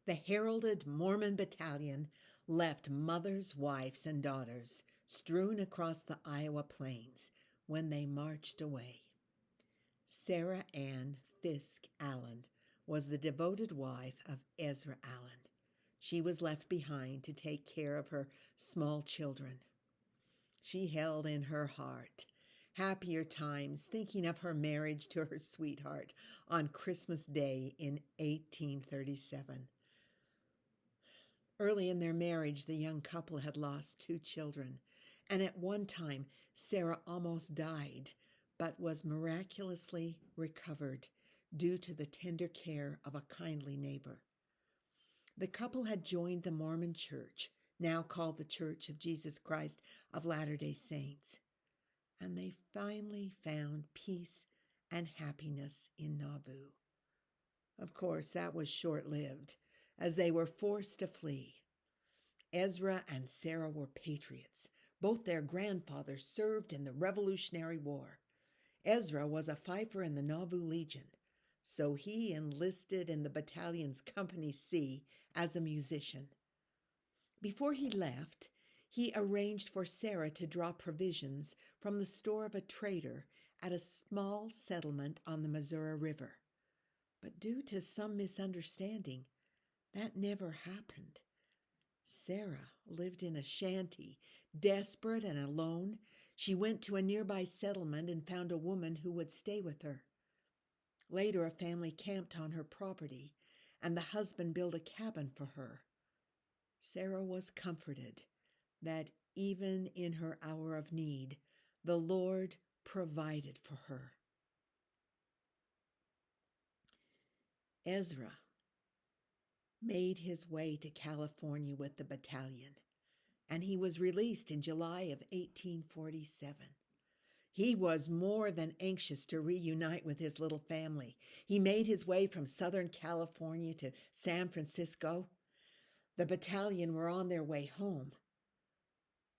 The heralded Mormon Battalion left mothers, wives, and daughters strewn across the Iowa plains when they marched away. Sarah Ann Fisk Allen was the devoted wife of Ezra Allen. She was left behind to take care of her small children. She held in her heart happier times thinking of her marriage to her sweetheart on Christmas Day in 1837. Early in their marriage, the young couple had lost 2 children, and at one time Sarah almost died, but was miraculously recovered due to the tender care of a kindly neighbor. The couple had joined the Mormon Church, now called the Church of Jesus Christ of Latter-day Saints, and they finally found peace and happiness in Nauvoo. Of course, that was short-lived, as they were forced to flee. Ezra and Sarah were patriots. Both their grandfathers served in the Revolutionary War. Ezra was a fifer in the Nauvoo Legion, so he enlisted in the battalion's Company C as a musician. Before he left, he arranged for Sarah to draw provisions from the store of a trader at a small settlement on the Missouri River. But due to some misunderstanding, that never happened. Sarah lived in a shanty. Desperate and alone, she went to a nearby settlement and found a woman who would stay with her. Later, a family camped on her property, and the husband built a cabin for her. Sarah was comforted that even in her hour of need, the Lord provided for her. Ezra made his way to California with the battalion, and he was released in July of 1847. He was more than anxious to reunite with his little family. He made his way from Southern California to San Francisco. The battalion were on their way home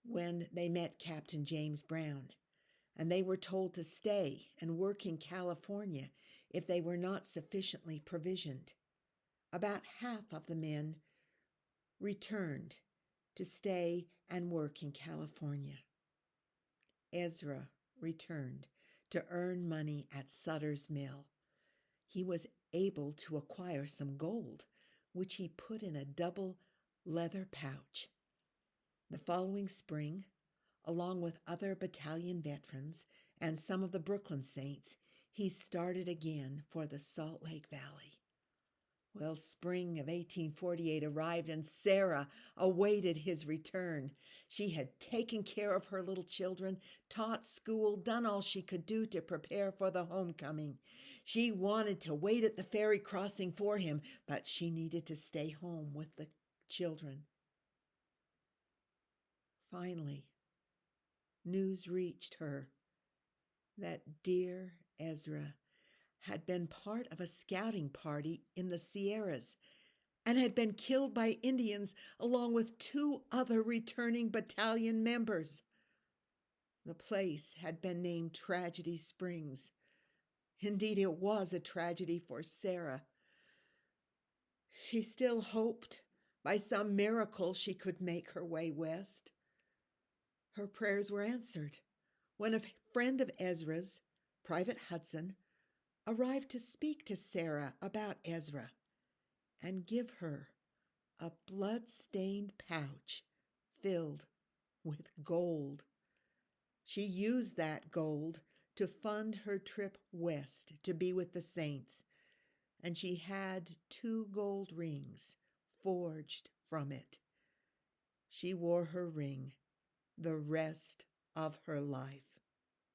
when they met Captain James Brown, and they were told to stay and work in California if they were not sufficiently provisioned. About half of the men returned to stay and work in California. Ezra returned to earn money at Sutter's Mill. He was able to acquire some gold, which he put in a double leather pouch. The following spring, along with other battalion veterans and some of the Brooklyn Saints, he started again for the Salt Lake Valley. Well, spring of 1848 arrived, and Sarah awaited his return. She had taken care of her little children, taught school, done all she could do to prepare for the homecoming. She wanted to wait at the ferry crossing for him, but she needed to stay home with the children. Finally, news reached her that dear Ezra had been part of a scouting party in the Sierras and had been killed by Indians along with 2 other returning battalion members. The place had been named Tragedy Springs. Indeed, it was a tragedy for Sarah. She still hoped by some miracle she could make her way west. Her prayers were answered when a friend of Ezra's, Private Hudson, arrived to speak to Sarah about Ezra and give her a blood-stained pouch filled with gold. She used that gold to fund her trip west to be with the saints, and she had 2 gold rings forged from it. She wore her ring the rest of her life.